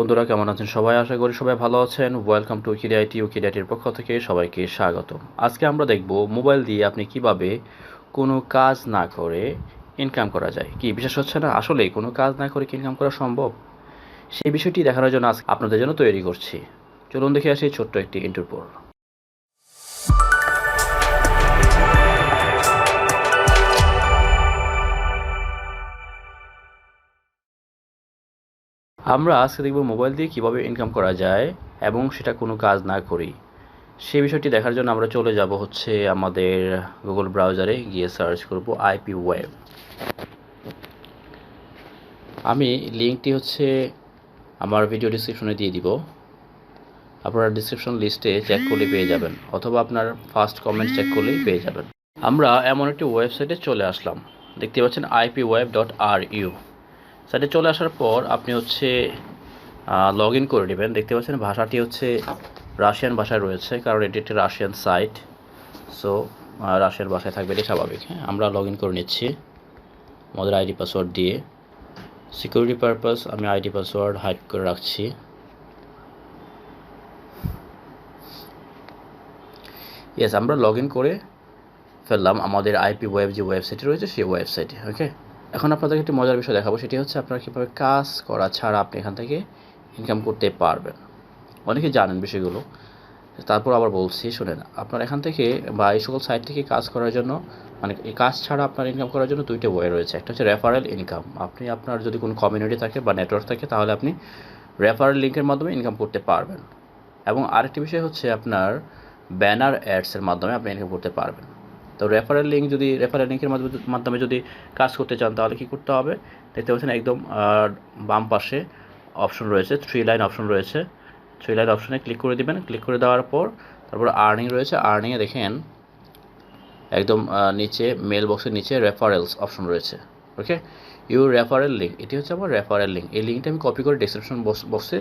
বন্ধুরা কেমন আছেন সবাই? আশা করি সবাই ভালো আছেন। ওয়েলকাম টু উইকিডিআইটির পক্ষ থেকে সবাইকে স্বাগত। আজকে আমরা দেখব মোবাইল দিয়ে আপনি কিভাবে কোনো কাজ না করে ইনকাম করা যায়। কি বিশ্বাস হচ্ছে না? আসলেই কোনো কাজ না করে কি ইনকাম করা সম্ভব? সেই বিষয়টি দেখানোর জন্য আজকে আপনাদের জন্য তৈরি করছি। চলুন দেখে আসি ছোট্ট একটি ইন্ট্রোর পর। আমরা আজকে দেখব মোবাইল দিয়ে কিভাবে ইনকাম করা যায় এবং সেটা কোনো কাজ না করেই। সেই বিষয়টি দেখার জন্য আমরা চলে যাব হচ্ছে আমাদের গুগল ব্রাউজারে গিয়ে সার্চ করব আইপি ওয়েব। আমি লিঙ্কটি হচ্ছে আমার ভিডিও ডিসক্রিপশনে দিয়ে দিব। আপনারা ডিসক্রিপশন লিস্টে চেক করলে পেয়ে যাবেন, অথবা আপনার ফার্স্ট কমেন্ট চেক করলেই পেয়ে যাবেন। আমরা এমন একটি ওয়েবসাইটে চলে আসলাম, দেখতে পাচ্ছেন ipweb.ru। সাইটে চলে আসার পর আপনি হচ্ছে লগ ইন করে নেবেন। দেখতে পাচ্ছেন ভাষাটি হচ্ছে রাশিয়ান ভাষায় রয়েছে, কারণ এটি একটি রাশিয়ান সাইট। সো রাশিয়ান ভাষায় থাকবে, এটি স্বাভাবিক। হ্যাঁ, আমরা লগ ইন করে নিচ্ছি আমাদের আইডি পাসওয়ার্ড দিয়ে। সিকিউরিটি পারপাস আমি আইডি পাসওয়ার্ড হাইড করে রাখছি। ইয়েস, আমরা লগ ইন করে ফেললাম আমাদের আইপি ওয়েব যে ওয়েবসাইটটি রয়েছে সেই ওয়েবসাইটে। ওকে, এখন আপনাদেরকে একটি মজার বিষয় দেখাবো, সেটি হচ্ছে আপনারা কীভাবে কাজ করা ছাড়া আপনি এখান থেকে ইনকাম করতে পারবেন। অনেকে জানেন বিষয়গুলো, তারপর আবার বলছি শোনেন। আপনার এখান থেকে বা এই সকল সাইট থেকে কাজ করার জন্য, মানে এই কাজ ছাড়া আপনার ইনকাম করার জন্য দুইটা ওয়ে রয়েছে। একটা হচ্ছে রেফারেল ইনকাম। আপনি আপনার যদি কোনো কমিউনিটি থাকে বা নেটওয়ার্ক থাকে, তাহলে আপনি রেফারেল লিঙ্কের মাধ্যমে ইনকাম করতে পারবেন। এবং আরেকটি বিষয় হচ্ছে আপনার ব্যানার অ্যাডসের মাধ্যমে আপনি ইনকাম করতে পারবেন। তো রেফারেল লিঙ্কের মাধ্যমে যদি কাজ করতে চান, তাহলে কী করতে হবে? দেখতে পাচ্ছেন একদম বাম পাশে অপশন রয়েছে, 3 লাইন অপশন রয়েছে। 3 লাইন অপশনে ক্লিক করে দিবেন। ক্লিক করে দেওয়ার পর তারপর আর্নিং রয়েছে। আর্নিংয়ে দেখেন একদম নিচে মেল বক্সের নিচে রেফারেলস অপশন রয়েছে। ওকে, ইউর রেফারেল লিঙ্ক, এটি হচ্ছে আমার রেফারেল লিঙ্ক। এই লিঙ্কটা আমি কপি করে ডিসক্রিপশন বক্সে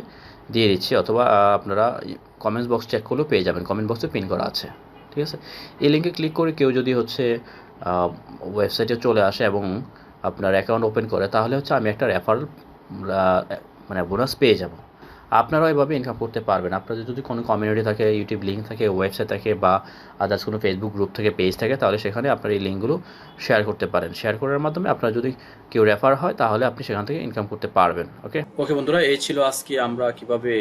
দিয়ে দিচ্ছি, অথবা আপনারা কমেন্টস বক্স চেক করলেও পেয়ে যাবেন, কমেন্ট বক্সে পিন করা আছে। ঠিক আছে, এই লিঙ্কে ক্লিক করে কেউ যদি হচ্ছে ওয়েবসাইটে চলে আসে এবং আপনার অ্যাকাউন্ট ওপেন করে, তাহলে হচ্ছে আমি একটা রেফারেল মানে বোনাস পেয়ে যাব। আপনারাও এভাবে ইনকাম করতে পারবেন। আপনাদের যদি কোনো কমিউনিটি থাকে, ইউটিউব লিঙ্ক থাকে, ওয়েবসাইট থাকে, বা আদার্স কোনো ফেসবুক গ্রুপ থেকে পেজ থাকে, তাহলে সেখানে আপনার এই লিঙ্কগুলো শেয়ার করতে পারেন। শেয়ার করার মাধ্যমে আপনার যদি কেউ রেফার হয়, তাহলে আপনি সেখান থেকে ইনকাম করতে পারবেন। ওকে বন্ধুরা, এই ছিল আজকে আমরা কিভাবে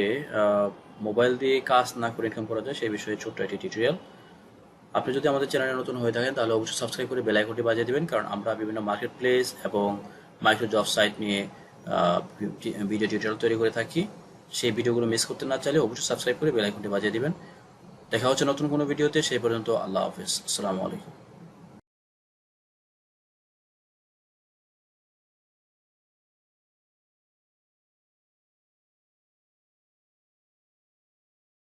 মোবাইল দিয়ে কাজ না করে ইনকাম করা যায় সেই বিষয়ে ছোট্ট একটি টিউটোরিয়াল। আপনি যদি আমাদের চ্যানেলে নতুন হয়ে থাকেন, তাহলে অবশ্যই সাবস্ক্রাইব করে বেল আইকনটি বাজিয়ে দেবেন, কারণ আমরা বিভিন্ন মার্কেট প্লেস এবং মাইক্রো জব সাইট নিয়ে ভিডিও টিউটোরিয়াল তৈরি করে থাকি। সেই ভিডিওগুলো মিস করতে না চাইলে অবশ্যই সাবস্ক্রাইব করে বেল আইকনটি বাজিয়ে দিবেন। দেখা হচ্ছে নতুন কোনো ভিডিওতে। সেই পর্যন্ত আল্লাহ হাফিজ, আসসালামু আলাইকুম।